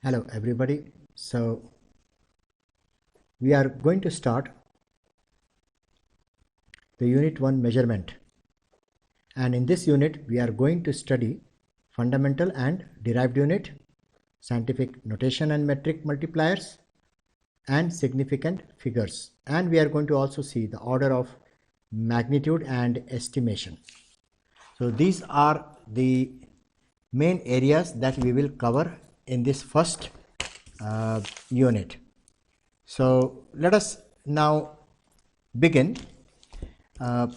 Hello everybody. So we are going to start the unit 1 measurement, and in this unit we are going to study fundamental and derived unit, scientific notation and metric multipliers, and significant figures, and we are going to also see the order of magnitude and estimation. So these are the main areas that we will cover in this first unit. So let us now begin. You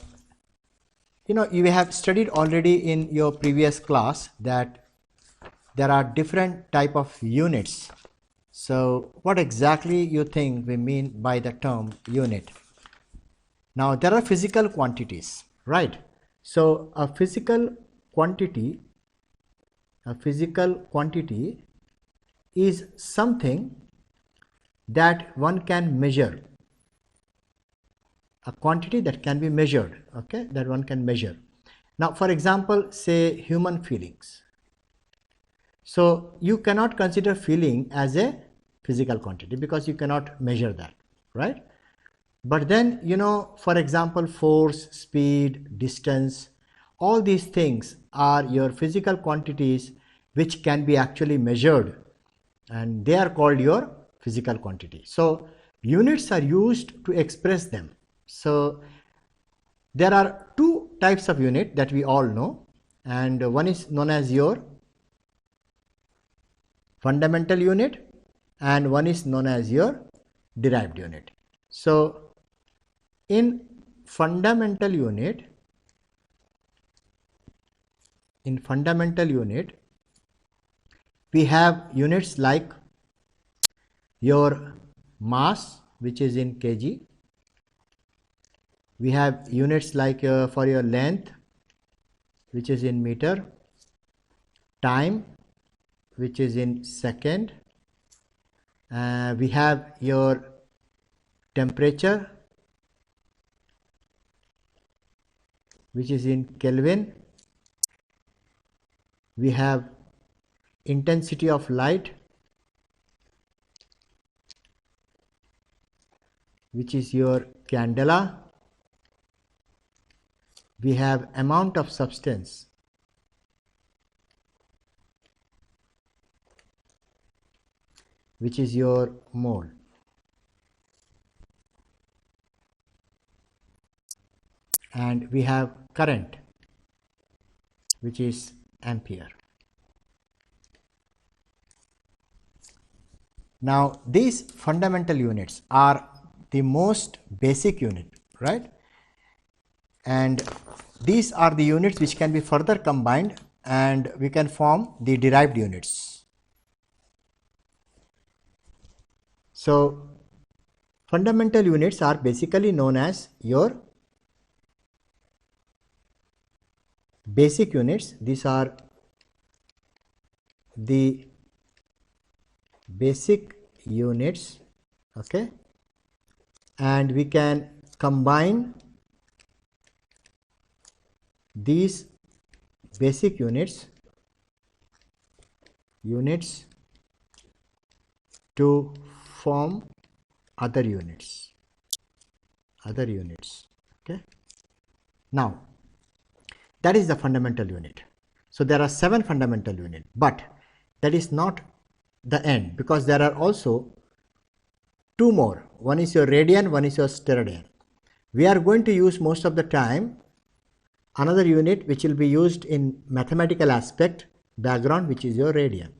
have studied already in your previous class that there are different type of units. So what exactly you think we mean by the term unit? Now there are physical quantities, right? So a physical quantity is something that one can measure, a quantity that can be measured, okay, that one can measure. Now for example, say human feelings. So you cannot consider feeling as a physical quantity because you cannot measure that, right? But then, for example, force, speed, distance, all these things are your physical quantities which can be actually measured, and they are called your physical quantity. So units are used to express them. So there are two types of unit that we all know, and one is known as your fundamental unit and one is known as your derived unit. So in fundamental unit, we have units like your mass, which is in kg. We have units like for your length, which is in meter, time, which is in second. We have your temperature, which is in Kelvin. We have intensity of light, which is your candela. We have amount of substance, which is your mole. And we have current, which is ampere. Now these fundamental units are the most basic unit, right? And these are the units which can be further combined and we can form the derived units. So fundamental units are basically known as your basic units. These are the basic units, okay, and we can combine these basic units to form other units, okay. Now that is the fundamental unit. So there are 7 fundamental units, but that is not the end, because there are also 2 more. One is your radian, one is your steradian. We are going to use most of the time another unit which will be used in mathematical aspect background, which is your radian,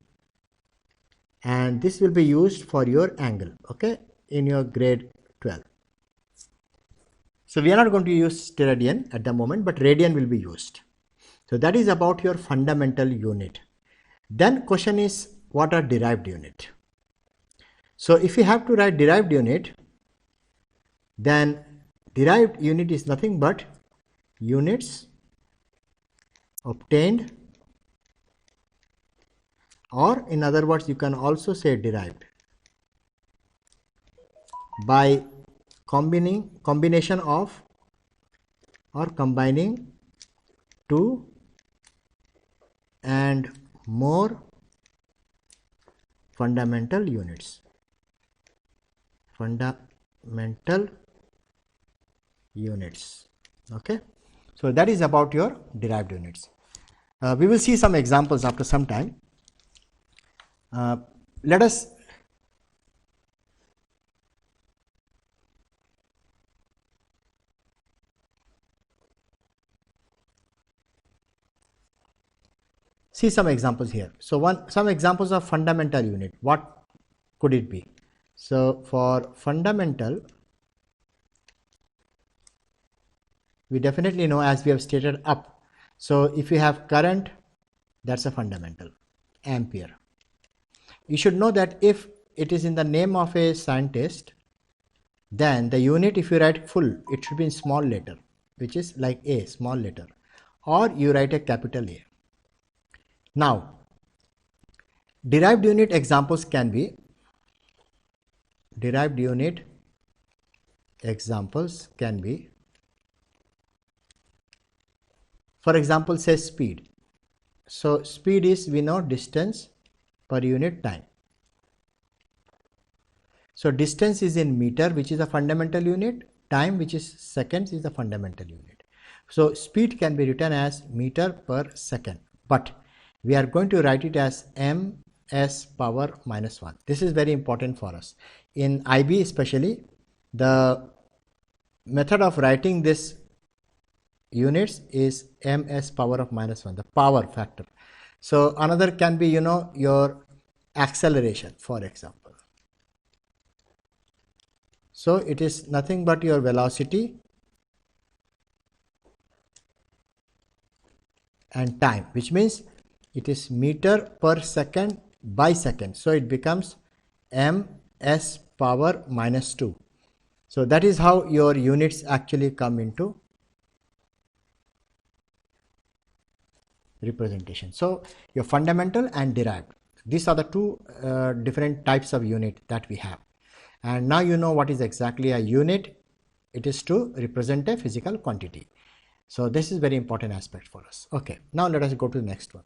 and this will be used for your angle, okay, in your grade 12. So we are not going to use steradian at the moment, but radian will be used. So that is about your fundamental unit. Then question is, what are derived unit? So if you have to write derived unit, then derived unit is nothing but units obtained, or in other words you can also say derived, by combination of or combining 2 and more fundamental units. Fundamental units. Okay, so that is about your derived units. We will see some examples after some time. Let us see some examples here. So some examples of fundamental unit. What could it be? So for fundamental, we definitely know, as we have stated, up. So if you have current, that's a fundamental, ampere. You should know that if it is in the name of a scientist, then the unit, if you write full, it should be in small letter, which is like A, small letter, or you write a capital A. Now, derived unit examples can be, for example, say speed. So speed is, we know, distance per unit time. So distance is in meter, which is a fundamental unit. Time, which is seconds, is the fundamental unit. So speed can be written as meter per second, but we are going to write it as ms power minus 1. This is very important for us. In IB especially, the method of writing this units is ms power of minus 1, the power factor. So another can be, your acceleration, for example. So it is nothing but your velocity and time, which means it is meter per second by second. So it becomes ms power minus 2. So that is how your units actually come into representation. So your fundamental and derived, these are the two different types of unit that we have. And now you know what is exactly a unit. It is to represent a physical quantity. So this is very important aspect for us. Okay, now let us go to the next one.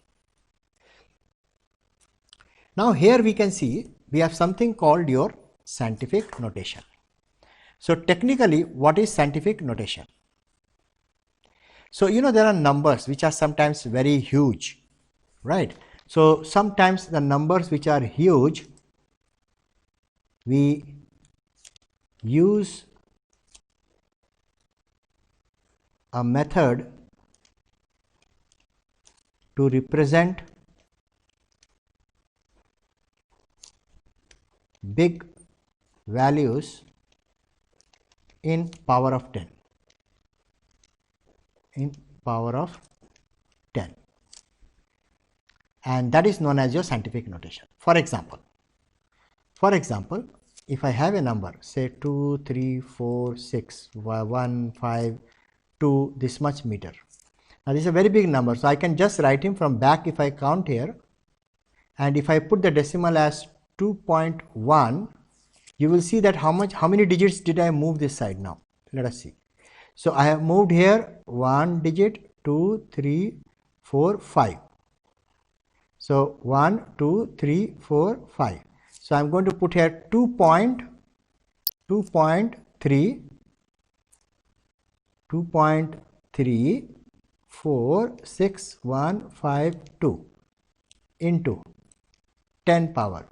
Now here we can see we have something called your scientific notation. So technically, what is scientific notation? So there are numbers which are sometimes very huge, right? So sometimes the numbers which are huge, we use a method to represent big values in power of 10. In power of 10. And that is known as your scientific notation. For example, if I have a number, say 2, 3, 4, 6, 1, 5, 2, this much meter. Now this is a very big number, so I can just write him from back if I count here, and if I put the decimal as 2.1, you will see that how many digits did I move this side now. Let us see. So I have moved here 1 digit, 2, 3, 4, 5. So 1, 2, 3, 4, 5. So I am going to put here 2.3, 4, 6, 1, 5, 2 into 10 power.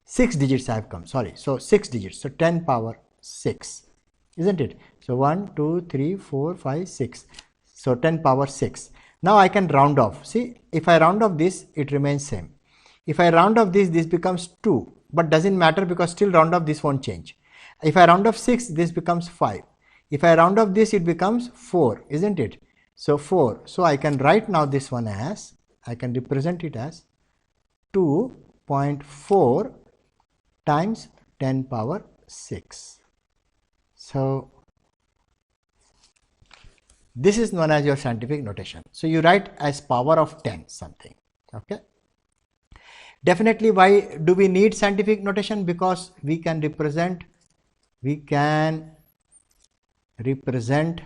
6 digits I have come, sorry. So 6 digits, so 10 power 6, isn't it? So 1, 2, 3, 4, 5, 6. So 10 power 6. Now I can round off. See, if I round off this, it remains same. If I round off this becomes 2, but doesn't matter because still round off this won't change. If I round off 6, this becomes 5. If I round off this, it becomes 4, isn't it? So 4. So I can write now this one as, I can represent it as 2.4 times 10 power 6. So this is known as your scientific notation. So you write as power of 10 something. Okay. Definitely, why do we need scientific notation? Because we can represent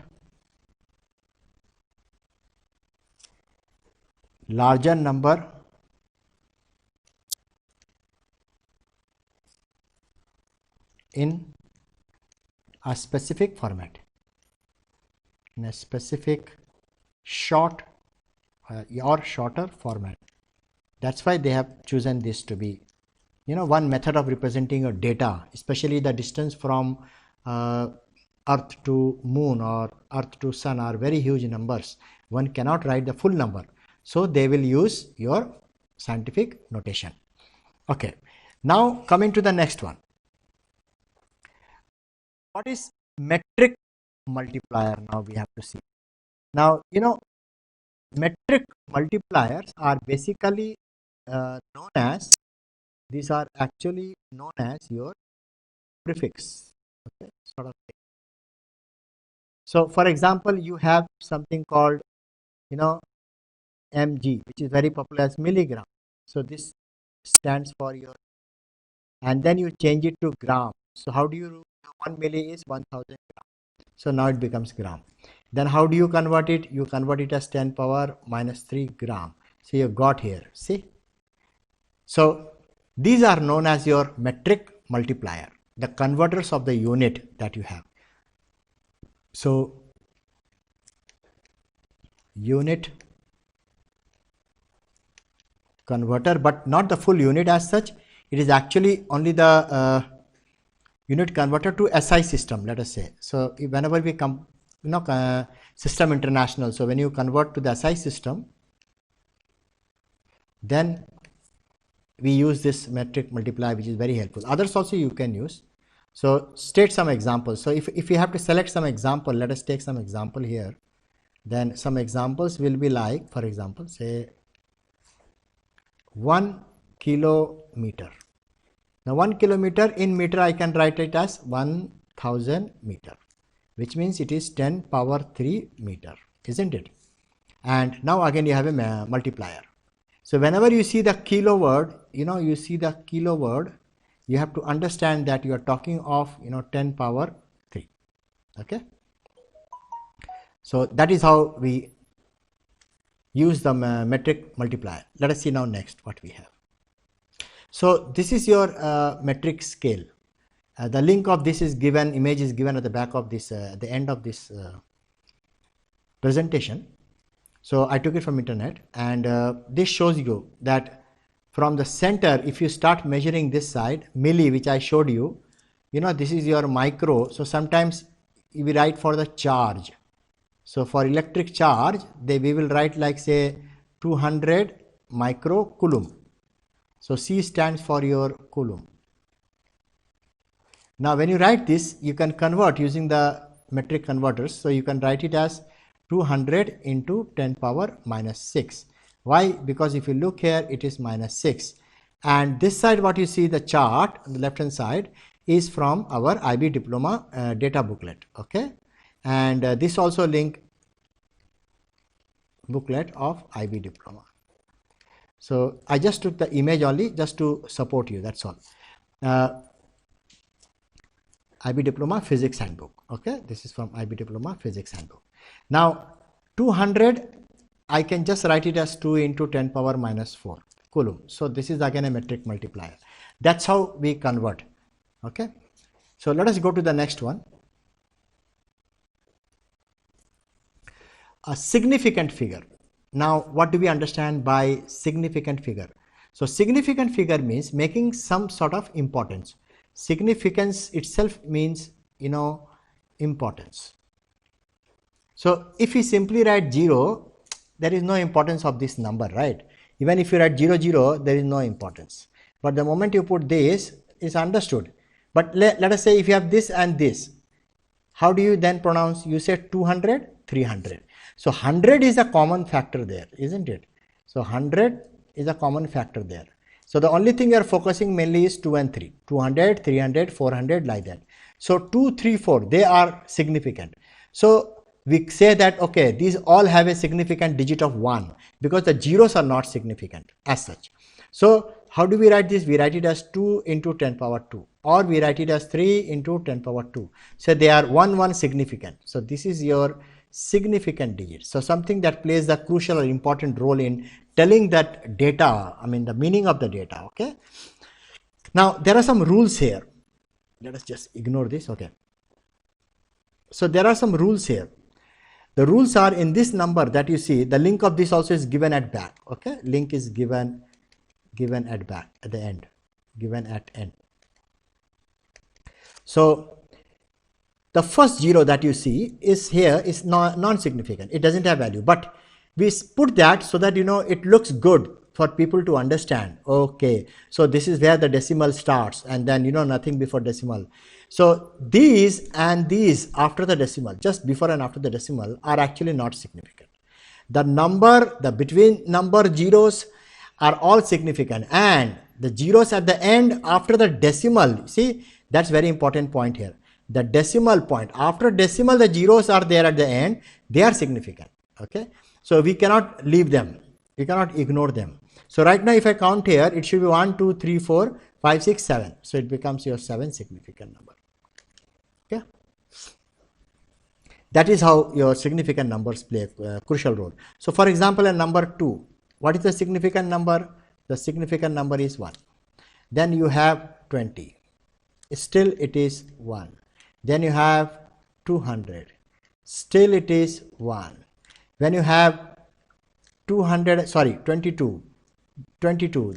larger number in a specific format, in a specific short or shorter format. That's why they have chosen this to be, one method of representing your data, especially the distance from Earth to Moon or Earth to Sun are very huge numbers. One cannot write the full number. So they will use your scientific notation. Okay. Now coming to the next one. What is metric multiplier? Now we have to see. Now, metric multipliers are basically known as, these are actually known as your prefix. Okay, sort of thing. So for example, you have something called, mg, which is very popular as milligram. So this stands for your, and then you change it to gram. So how do you do? 1 milli is 1000 gram. So now it becomes gram. Then how do you convert it? You convert it as 10 power minus 3 gram. So you got here, see? So these are known as your metric multiplier, the converters of the unit that you have. So unit converter, but not the full unit as such. It is actually only the unit converter to SI system, let us say. So whenever we come, System International, so when you convert to the SI system, then we use this metric multiplier, which is very helpful. Others also you can use. So state some examples. So if you have to select some example, let us take some example here. Then some examples will be like, for example, say 1 kilometer. Now 1 kilometer in meter, I can write it as 1000 meter, which means it is 10 power 3 meter, isn't it? And now again you have a multiplier. So whenever you see the kilo word, you see the kilo word, you have to understand that you are talking of, 10 power 3. Okay. So that is how we use the metric multiplier. Let us see now next what we have. So this is your metric scale. The link of this is given, image is given at the back of this, at the end of this presentation. So I took it from internet, and this shows you that from the center, if you start measuring this side, milli, which I showed you, this is your micro. So sometimes we write for the charge. So for electric charge, we will write like say 200 micro coulomb. So C stands for your coulomb. Now when you write this, you can convert using the metric converters. So you can write it as 200 into 10 power minus 6. Why? Because if you look here, it is minus 6. And this side, what you see, the chart on the left hand side is from our IB Diploma data booklet. Okay. And this also link booklet of IB Diploma. So I just took the image only just to support you. That's all. IB Diploma Physics Handbook. Okay. This is from IB Diploma Physics Handbook. Now 200, I can just write it as 2 into 10 power minus 4 coulomb. So this is again a metric multiplier. That's how we convert. Okay. So let us go to the next one. A significant figure. Now what do we understand by significant figure? So significant figure means making some sort of importance. Significance itself means, importance. So if we simply write 0, there is no importance of this number, right? Even if you write 0, 0, there is no importance. But the moment you put this, is understood. But let us say if you have this and this, how do you then pronounce? You say 200, 300. So 100 is a common factor there, isn't it? So 100 is a common factor there. So the only thing you are focusing mainly is 2 and 3, 200, 300, 400, like that. So 2, 3, 4, they are significant. So we say that, okay, these all have a significant digit of 1 because the zeros are not significant as such. So how do we write this? We write it as 2 into 10 power 2, or we write it as 3 into 10 power 2. So they are 1, 1 significant. So this is your significant digit. So something that plays the crucial or important role in telling that data, the meaning of the data. Okay. Now there are some rules here. Let us just ignore this. Okay. So there are some rules here. The rules are in this number that you see, the link of this also is given at back. Okay. Link is given at back, at the end, given at end. So the first 0 that you see is here is non-significant. It doesn't have value, but we put that so that, you know, it looks good for people to understand. Okay, so this is where the decimal starts, and then, you know, nothing before decimal. So these and these after the decimal, just before and after the decimal, are actually not significant. The number, the between number zeros are all significant, and the zeros at the end after the decimal, see, that's very important point here. The decimal point, after decimal, the zeros are there at the end, they are significant. Okay, so we cannot leave them, we cannot ignore them. So right now, if I count here, it should be 1, 2, 3, 4, 5, 6, 7. So it becomes your 7 significant number. Okay, that is how your significant numbers play a crucial role. So for example, in number 2, what is the significant number? The significant number is 1. Then you have 20. Still it is 1. Then you have 200. Still it is 1. When you have 22,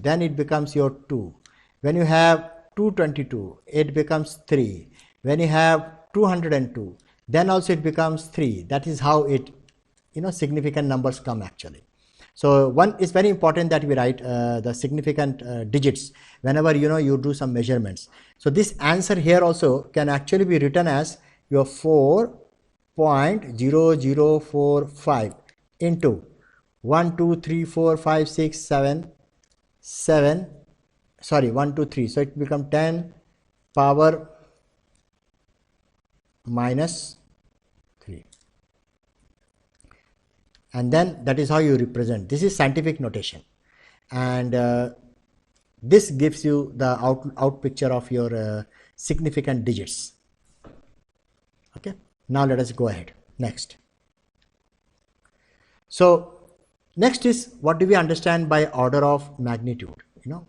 then it becomes your 2. When you have 222, it becomes 3. When you have 202, then also it becomes 3. That is how it, you know, significant numbers come actually. So one is very important that we write the significant digits whenever, you know, you do some measurements. So this answer here also can actually be written as your 4.0045 into 1, 2, 3, 4, 5, 6, 7, 1, 2, 3. So it becomes 10 power minus 3. And then that is how you represent. This is scientific notation, and this gives you the out picture of your significant digits. Okay, now let us go ahead. Next. So next is, what do we understand by order of magnitude? You know,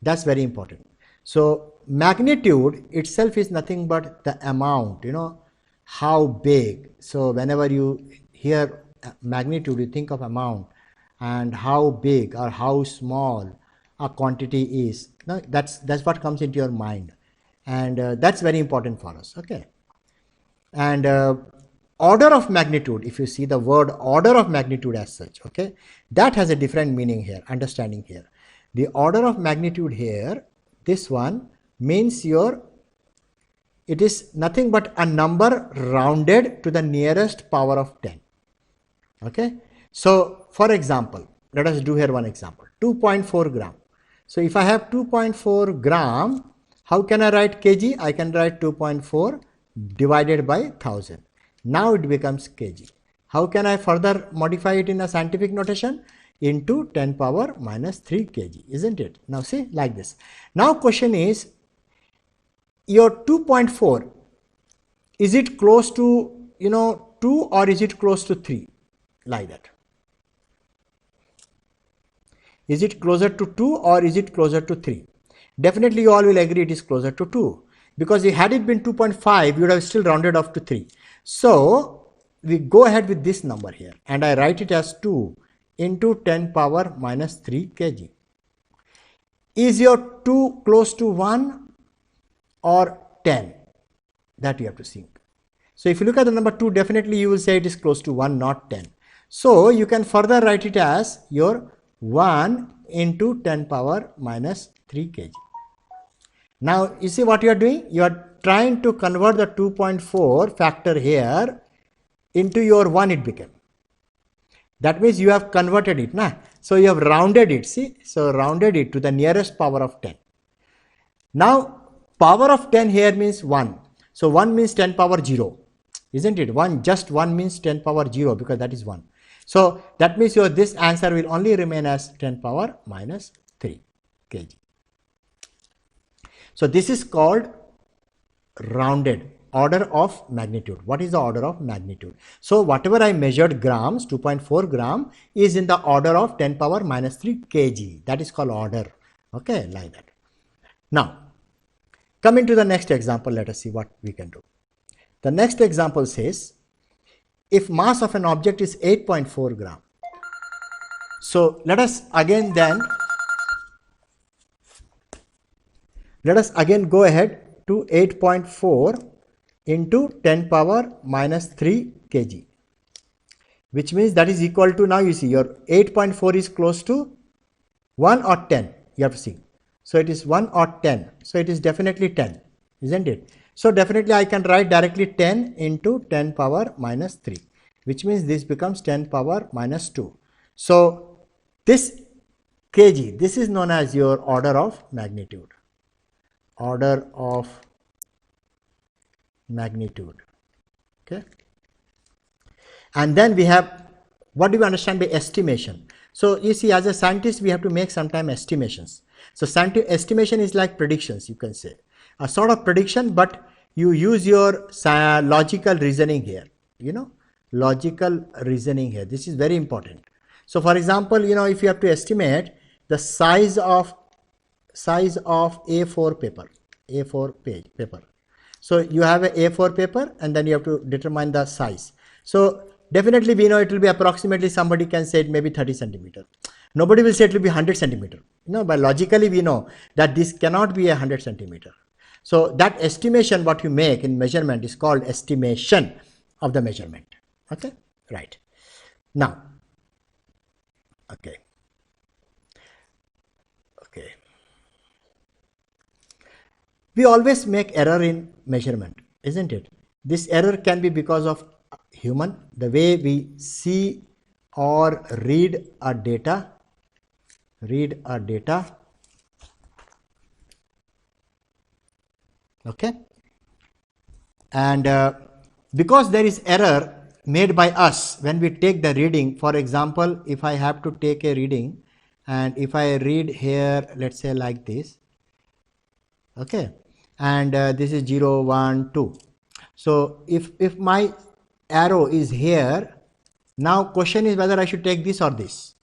that's very important. So magnitude itself is nothing but the amount, you know, how big. So whenever you hear magnitude, you think of amount, and how big or how small a quantity is. No, that's what comes into your mind, and that's very important for us. Okay, and order of magnitude, if you see the word order of magnitude as such, okay, that has a different meaning here, understanding here. The order of magnitude here, this one means it is nothing but a number rounded to the nearest power of 10. Okay, so for example, let us do here one example, 2.4 gram. So if I have 2.4 gram, how can I write kg? I can write 2.4 divided by 1000. Now it becomes kg. How can I further modify it in a scientific notation? Into 10 power minus 3 kg, isn't it? Now see, like this. Now question is, your 2.4, is it close to, you know, 2, or is it close to 3? Like that. Is it closer to 2 or is it closer to 3? Definitely you all will agree it is closer to 2, because if had it been 2.5, you would have still rounded off to 3. So we go ahead with this number here, and I write it as 2 into 10 power minus 3 kg. Is your 2 close to 1 or 10? That you have to think. So if you look at the number 2, definitely you will say it is close to 1, not 10. So you can further write it as your 1 into 10 power minus 3 kg. Now you see what you are doing? You are trying to convert the 2.4 factor here into your 1 it became. That means you have converted it. Nah? So you have rounded it. See? So rounded it to the nearest power of 10. Now power of 10 here means 1. So 1 means 10 power 0. Isn't it? Just 1 means 10 power 0, because that is 1. So that means your this answer will only remain as 10 power minus 3 kg. So this is called rounded order of magnitude. What is the order of magnitude? So whatever I measured grams, 2.4 gram, is in the order of 10 power minus 3 kg. That is called order. Okay, like that. Now Coming to the next example, let us see what we can do. The next example says, if mass of an object is 8.4 gram. So let us again go ahead to 8.4 into 10 power minus 3 kg, which means that is equal to, now you see your 8.4 is close to 1 or 10, you have to see. So it is 1 or 10, so it is definitely 10, isn't it? So definitely I can write directly 10 into 10 power minus 3, which means this becomes 10 power minus 2. So this kg, this is known as your order of magnitude. Order of magnitude. Okay. And then we have, what do we understand by estimation? So you see, as a scientist, we have to make sometime estimations. So scientific estimation is like predictions, you can say. A sort of prediction, but you use your logical reasoning here. You know, logical reasoning here. This is very important. So for example, you know, if you have to estimate the size of A4 paper, A4 page paper. So you have a A4 paper and then you have to determine the size. So definitely we know it will be approximately, somebody can say it may be 30 centimeter. Nobody will say it will be 100 centimeter. No, but logically we know that this cannot be 100 centimeter. So that estimation what you make in measurement is called estimation of the measurement. Okay, right. Now, okay. We always make error in measurement, isn't it? This error can be because of human, the way we see or read a data, okay, and because there is error made by us when we take the reading. For example, if I have to take a reading and if I read here, let's say like this, okay, and this is 0, 1, 2. So if my arrow is here, now question is whether I should take this or this.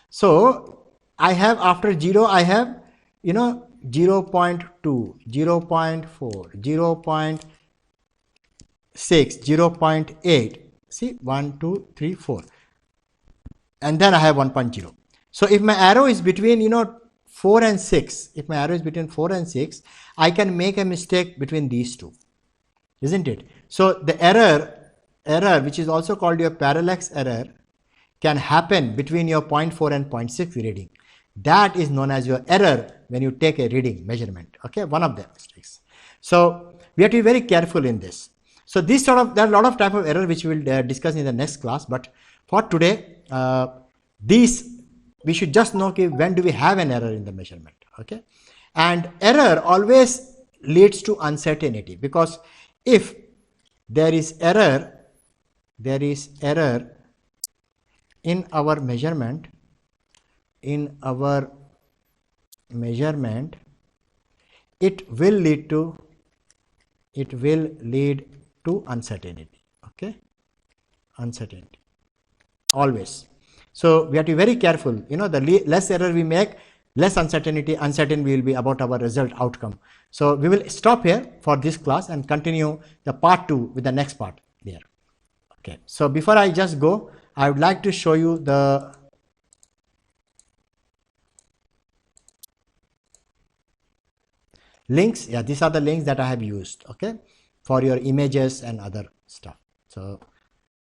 So I have, after 0 I have, you know, 0 0.2, 0 0.4, 0 0.6, 0 0.8, see 1, 2, 3, 4, and then I have 1.0. So if my arrow is between, you know, 4 and 6, if my arrow is between 4 and 6, I can make a mistake between these two, isn't it? So the error which is also called your parallax error can happen between your 0.4 and 0.6 reading. That is known as your error when you take a reading measurement. Okay, one of the mistakes. So we have to be very careful in this. So this sort of, there are a lot of type of error which we will discuss in the next class, but for today, these we should just know, okay, when do we have an error in the measurement. Okay, and error always leads to uncertainty, because if there is error in our measurement, it will lead to uncertainty. Okay, uncertainty always. So we have to be very careful. You know, the less error we make, less uncertain we will be about our result outcome. So we will stop here for this class and continue the part 2 with the next part there. Okay, so before I just go, I would like to show you the links. Yeah, these are the links that I have used, okay, for your images and other stuff. So